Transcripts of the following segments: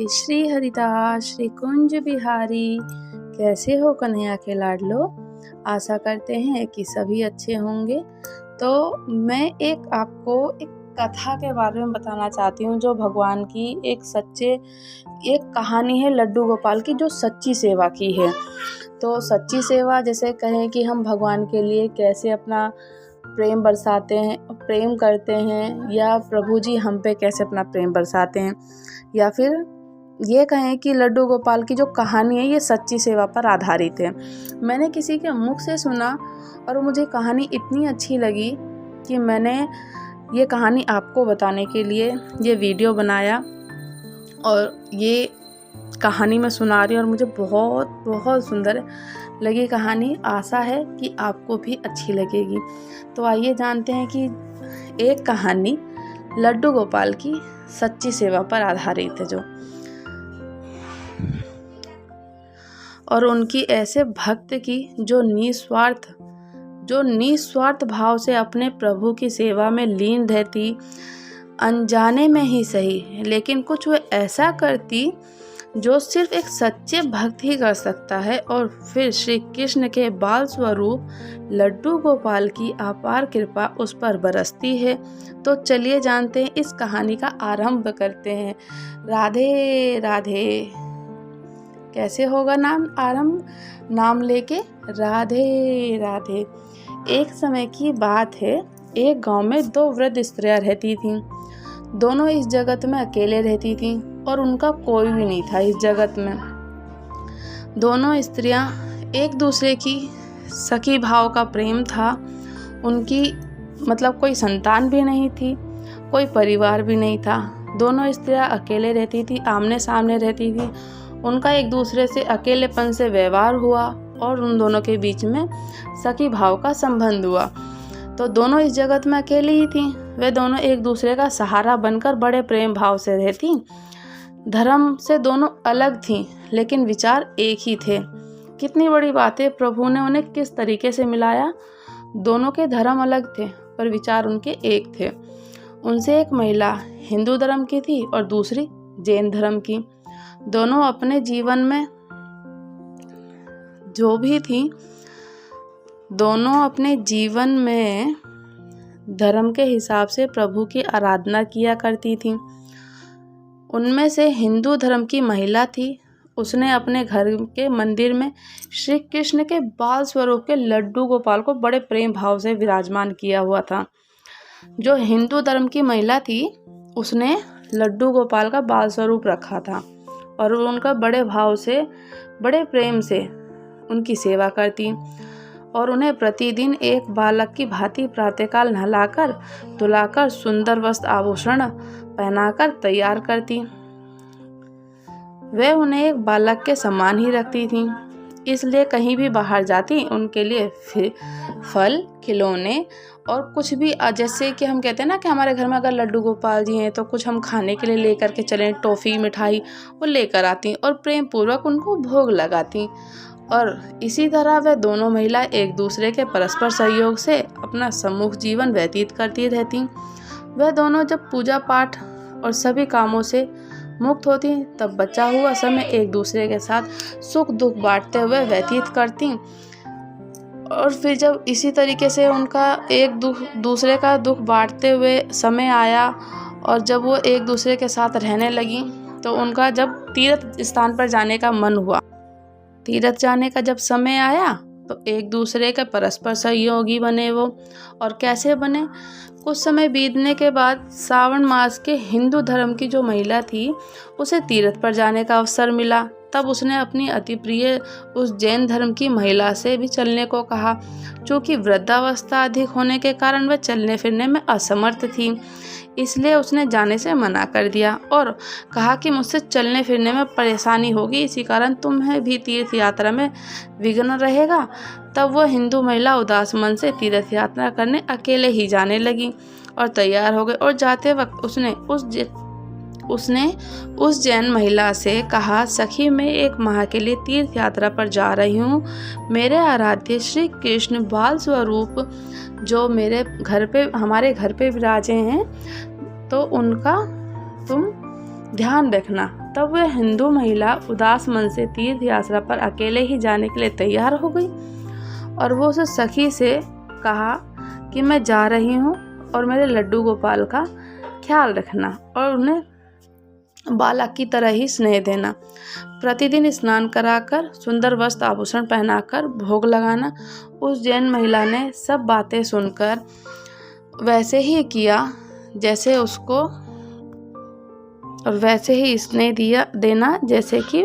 श्री हरिदास श्री कुंज बिहारी। कैसे हो कन्हैया के लाडलो? आशा करते हैं कि सभी अच्छे होंगे। तो मैं आपको एक कथा के बारे में बताना चाहती हूँ जो भगवान की एक कहानी है लड्डू गोपाल की, जो सच्ची सेवा की है। तो सच्ची सेवा जैसे कहें कि हम भगवान के लिए कैसे अपना प्रेम बरसाते हैं, प्रेम करते हैं, या प्रभु जी हम पे कैसे अपना प्रेम बरसाते हैं, या फिर ये कहें कि लड्डू गोपाल की जो कहानी है ये सच्ची सेवा पर आधारित है। मैंने किसी के मुख से सुना और मुझे कहानी इतनी अच्छी लगी कि मैंने ये कहानी आपको बताने के लिए ये वीडियो बनाया और ये कहानी मैं सुना रही हूँ और मुझे बहुत बहुत सुंदर लगी कहानी। आशा है कि आपको भी अच्छी लगेगी। तो आइए जानते हैं कि एक कहानी लड्डू गोपाल की सच्ची सेवा पर आधारित है और उनकी ऐसे भक्त की जो निस्वार्थ भाव से अपने प्रभु की सेवा में लीन रहती, अनजाने में ही सही लेकिन कुछ वो ऐसा करती जो सिर्फ एक सच्चे भक्त ही कर सकता है। और फिर श्री कृष्ण के बाल स्वरूप लड्डू गोपाल की अपार कृपा उस पर बरसती है। तो चलिए जानते हैं, इस कहानी का आरंभ करते हैं। राधे राधे। कैसे होगा आरंभ? नाम लेके राधे राधे। एक समय की बात है, एक गांव में दो वृद्ध स्त्रियां रहती थीं। दोनों इस जगत में अकेले रहती थीं और उनका कोई भी नहीं था इस जगत में। दोनों स्त्रियां एक दूसरे की सखी भाव का प्रेम था। उनकी कोई संतान भी नहीं थी, कोई परिवार भी नहीं था। दोनों स्त्रियां अकेले रहती थी, आमने सामने रहती थी। उनका एक दूसरे से अकेलेपन से व्यवहार हुआ और उन दोनों के बीच में सखी भाव का संबंध हुआ। तो दोनों इस जगत में अकेली ही थीं। वे दोनों एक दूसरे का सहारा बनकर बड़े प्रेम भाव से रहती। धर्म से दोनों अलग थीं लेकिन विचार एक ही थे। कितनी बड़ी बात है, प्रभु ने उन्हें किस तरीके से मिलाया। दोनों के धर्म अलग थे पर विचार उनके एक थे। उनसे एक महिला हिंदू धर्म की थी और दूसरी जैन धर्म की। दोनों अपने जीवन में जो भी थी, दोनों अपने जीवन में धर्म के हिसाब से प्रभु की आराधना किया करती थीं। उनमें से हिंदू धर्म की महिला थी। उसने अपने घर के मंदिर में श्री कृष्ण के बाल स्वरूप के लड्डू गोपाल को बड़े प्रेम भाव से विराजमान किया हुआ था। जो हिंदू धर्म की महिला थी उसने लड्डू गोपाल का बाल स्वरूप रखा था और उनका बड़े भाव से, बड़े प्रेम से उनकी सेवा करती और उन्हें प्रतिदिन एक बालक की भांति प्रातःकाल नहलाकर धुलाकर सुंदर वस्त्र आभूषण पहनाकर तैयार करती। वे उन्हें एक बालक के समान ही रखती थीं, इसलिए कहीं भी बाहर जाती उनके लिए फल, खिलौने और कुछ भी, जैसे कि हम कहते हैं ना कि हमारे घर में अगर लड्डू गोपाल जी हैं तो कुछ हम खाने के लिए लेकर के चलें, टॉफ़ी, मिठाई वो लेकर आती और प्रेम पूर्वक उनको भोग लगाती। और इसी तरह वे दोनों महिला एक दूसरे के परस्पर सहयोग से अपना सम्मुख जीवन व्यतीत करती रहती। वे दोनों जब पूजा पाठ और सभी कामों से मुक्त होती तब बचा हुआ समय एक दूसरे के साथ सुख दुख बांटते हुए व्यतीत करती। और फिर जब इसी तरीके से उनका एक दूसरे का दुख बांटते हुए समय आया और जब वो एक दूसरे के साथ रहने लगी तो उनका जब तीर्थ स्थान पर जाने का मन हुआ, तीर्थ जाने का जब समय आया तो एक दूसरे के परस्पर सहयोगी बने वो। और कैसे बने? कुछ समय बीतने के बाद श्रावण मास के हिंदू धर्म की जो महिला थी उसे तीर्थ पर जाने का अवसर मिला। तब उसने अपनी अति प्रिय उस जैन धर्म की महिला से भी चलने को कहा। चूँकि वृद्धावस्था अधिक होने के कारण वह चलने फिरने में असमर्थ थी, इसलिए उसने जाने से मना कर दिया और कहा कि मुझसे चलने फिरने में परेशानी होगी, इसी कारण तुम्हें भी तीर्थ यात्रा में विघ्न रहेगा। तब वह हिंदू महिला उदास मन से तीर्थ यात्रा करने अकेले ही जाने लगी और तैयार हो गई। और जाते वक्त उसने उस जैन महिला से कहा, सखी मैं 1 माह के लिए तीर्थ यात्रा पर जा रही हूँ। मेरे आराध्य श्री कृष्ण बाल स्वरूप जो हमारे घर पे विराजे हैं तो उनका तुम ध्यान रखना। तब वह हिंदू महिला उदास मन से तीर्थ यात्रा पर अकेले ही जाने के लिए तैयार हो गई और वो उस सखी से कहा कि मैं जा रही हूँ और मेरे लड्डू गोपाल का ख्याल रखना और उन्हें बालक की तरह ही स्नेह देना। प्रतिदिन स्नान कराकर सुंदर वस्त्र आभूषण पहनाकर भोग लगाना। उस जैन महिला ने सब बातें सुनकर वैसे ही किया जैसे उसको, और वैसे ही स्नेह देना जैसे कि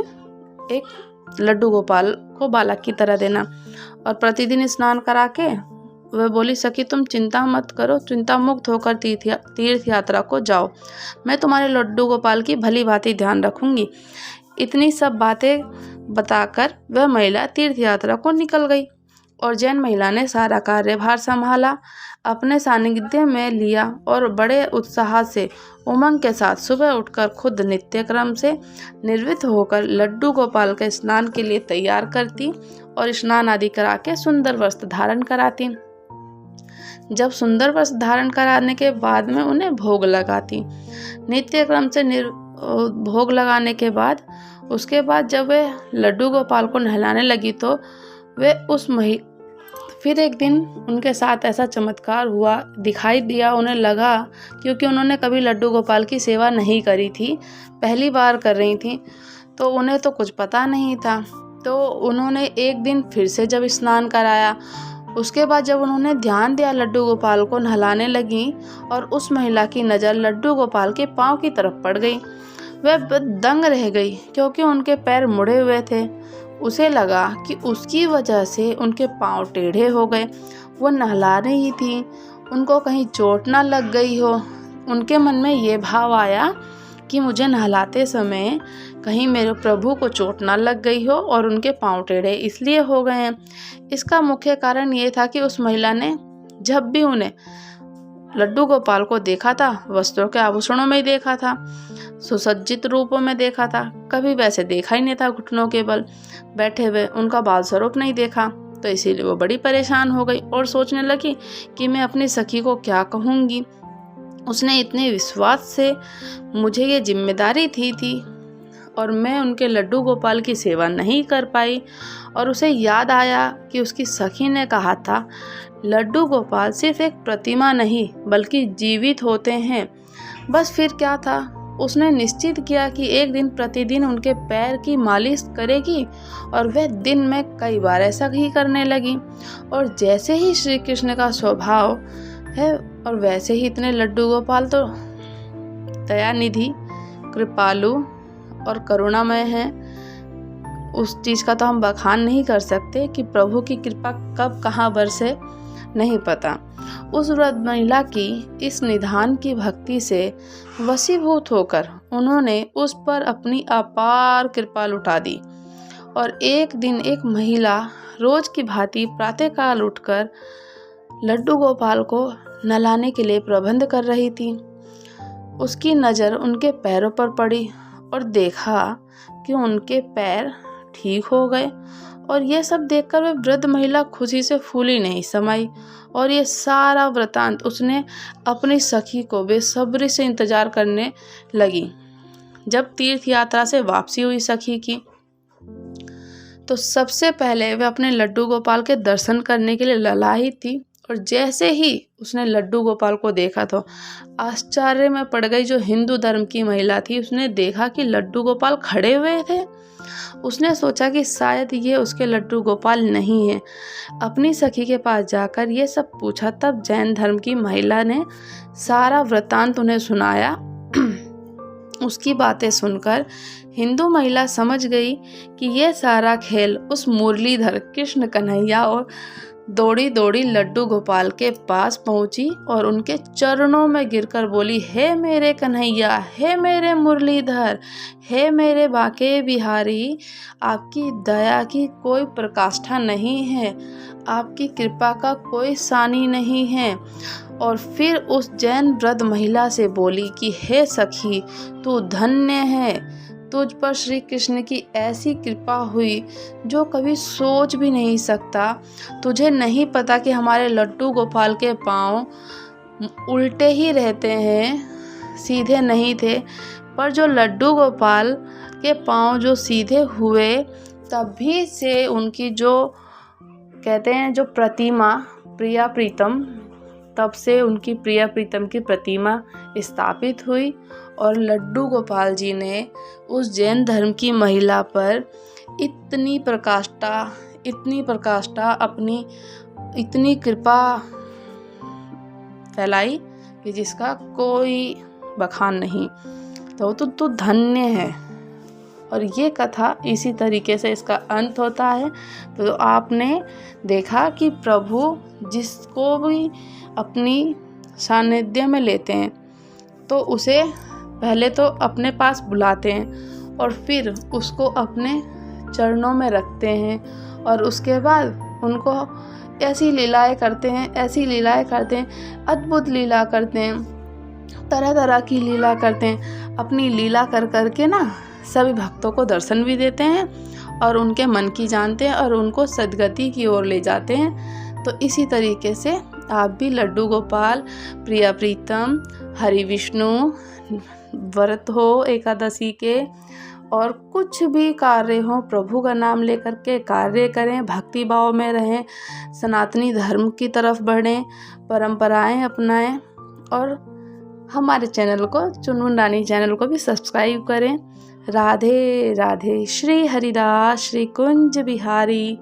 एक लड्डू गोपाल को बालक की तरह देना। और प्रतिदिन स्नान करा के वह बोली, सखी तुम चिंता मत करो, चिंता मुक्त होकर तीर्थ यात्रा को जाओ, मैं तुम्हारे लड्डू गोपाल की भली भांति ध्यान रखूंगी। इतनी सब बातें बताकर वह महिला तीर्थ यात्रा को निकल गई और जैन महिला ने सारा कार्यभार संभाला, अपने सानिध्य में लिया और बड़े उत्साह से उमंग के साथ सुबह उठकर खुद नित्य क्रम से निर्वृत्त होकर लड्डू गोपाल के स्नान के लिए तैयार करती और स्नान आदि करा के सुंदर वस्त्र धारण कराती। जब सुंदर वस्त्र धारण कराने के बाद में उन्हें भोग लगाती। नित्य क्रम से भोग लगाने के बाद उसके बाद जब वे लड्डू गोपाल को नहलाने लगी तो वे फिर एक दिन उनके साथ ऐसा चमत्कार हुआ, दिखाई दिया। उन्हें लगा, क्योंकि उन्होंने कभी लड्डू गोपाल की सेवा नहीं करी थी, पहली बार कर रही थी, तो उन्हें तो कुछ पता नहीं था। तो उन्होंने एक दिन फिर से जब स्नान कराया, उसके बाद जब उन्होंने ध्यान दिया लड्डू गोपाल को नहलाने लगी और उस महिला की नज़र लड्डू गोपाल के पाँव की तरफ पड़ गई। वह दंग रह गई क्योंकि उनके पैर मुड़े हुए थे। उसे लगा कि उसकी वजह से उनके पाँव टेढ़े हो गए। वो नहला रही थी, उनको कहीं चोट ना लग गई हो। उनके मन में ये भाव आया कि मुझे नहलाते समय कहीं मेरे प्रभु को चोट ना लग गई हो और उनके पाँव टेढ़े इसलिए हो गए हैं। इसका मुख्य कारण ये था कि उस महिला ने जब भी उन्हें लड्डू गोपाल को देखा था, वस्त्रों के आभूषणों में ही देखा था, सुसज्जित रूपों में देखा था, कभी वैसे देखा ही नहीं था घुटनों के बल बैठे हुए, उनका बाल स्वरूप नहीं देखा। तो इसीलिए वो बड़ी परेशान हो गई और सोचने लगी कि मैं अपनी सखी को क्या कहूँगी। उसने इतने विश्वास से मुझे ये जिम्मेदारी थी और मैं उनके लड्डू गोपाल की सेवा नहीं कर पाई। और उसे याद आया कि उसकी सखी ने कहा था, लड्डू गोपाल सिर्फ एक प्रतिमा नहीं बल्कि जीवित होते हैं। बस फिर क्या था, उसने निश्चित किया कि एक दिन प्रतिदिन उनके पैर की मालिश करेगी और वह दिन में कई बार ऐसा ही करने लगी। और जैसे ही श्री कृष्ण का स्वभाव है और वैसे ही इतने लड्डू गोपाल तो दयानिधि, कृपालु और करुणामय हैं। उस चीज़ का तो हम बखान नहीं कर सकते कि प्रभु की कृपा कब कहाँ बरसे नहीं पता। उस वृद्ध महिला की इस निधान की भक्ति से वशीभूत होकर उन्होंने उस पर अपनी अपार कृपा लुटा दी। और एक दिन एक महिला रोज की भांति प्रातःकाल उठकर लड्डू गोपाल को नहलाने के लिए प्रबंध कर रही थी। उसकी नज़र उनके पैरों पर पड़ी और देखा कि उनके पैर ठीक हो गए। और ये सब देखकर वह वृद्ध महिला खुशी से फूली नहीं समाई और ये सारा वृतांत उसने अपनी सखी को बेसब्री से इंतजार करने लगी। जब तीर्थ यात्रा से वापसी हुई सखी की, तो सबसे पहले वह अपने लड्डू गोपाल के दर्शन करने के लिए ललाही थी। और जैसे ही उसने लड्डू गोपाल को देखा तो आश्चर्य में पड़ गई। जो हिंदू धर्म की महिला थी, उसने देखा कि लड्डू गोपाल खड़े हुए थे। उसने सोचा कि शायद ये उसके लड्डू गोपाल नहीं है। अपनी सखी के पास जाकर ये सब पूछा। तब जैन धर्म की महिला ने सारा वृतांत उन्हें सुनाया। उसकी बातें सुनकर हिंदू महिला समझ गई कि ये सारा खेल उस मुरलीधर कृष्ण कन्हैया और दौड़ी दौड़ी लड्डू गोपाल के पास पहुंची और उनके चरणों में गिरकर बोली, हे मेरे कन्हैया, हे मेरे मुरलीधर, हे मेरे बाके बिहारी, आपकी दया की कोई प्रकाष्ठा नहीं है, आपकी कृपा का कोई सानी नहीं है। और फिर उस जैन वृद्ध महिला से बोली कि हे सखी, तू धन्य है, तुझ पर श्री कृष्ण की ऐसी कृपा हुई जो कभी सोच भी नहीं सकता। तुझे नहीं पता कि हमारे लड्डू गोपाल के पाँव उल्टे ही रहते हैं, सीधे नहीं थे। पर जो लड्डू गोपाल के पाँव जो सीधे हुए, तभी से उनकी जो कहते हैं जो प्रतिमा प्रिया प्रीतम, तब से उनकी प्रिया प्रीतम की प्रतिमा स्थापित हुई। और लड्डू गोपाल जी ने उस जैन धर्म की महिला पर इतनी प्रकाष्ठा अपनी इतनी कृपा फैलाई कि जिसका कोई बखान नहीं। तो धन्य है। और ये कथा इसी तरीके से इसका अंत होता है। तो आपने देखा कि प्रभु जिसको भी अपनी सानिध्य में लेते हैं तो उसे पहले तो अपने पास बुलाते हैं और फिर उसको अपने चरणों में रखते हैं, और उसके बाद उनको ऐसी लीलाएं करते हैं, अद्भुत लीला करते हैं, तरह तरह की लीला करते हैं। अपनी लीला कर कर के ना सभी भक्तों को दर्शन भी देते हैं और उनके मन की जानते हैं और उनको सद्गति की ओर ले जाते हैं। तो इसी तरीके से आप भी लड्डू गोपाल, प्रिया प्रीतम, हरि विष्णु व्रत हो एकादशी के, और कुछ भी कार्य हो, प्रभु का नाम लेकर के कार्य करें, भक्ति भाव में रहें, सनातनी धर्म की तरफ बढ़ें, परंपराएं अपनाएं, और हमारे चैनल को, चुनमुन रानी चैनल को भी सब्सक्राइब करें। राधे राधे। श्री हरिदास श्री कुंज बिहारी।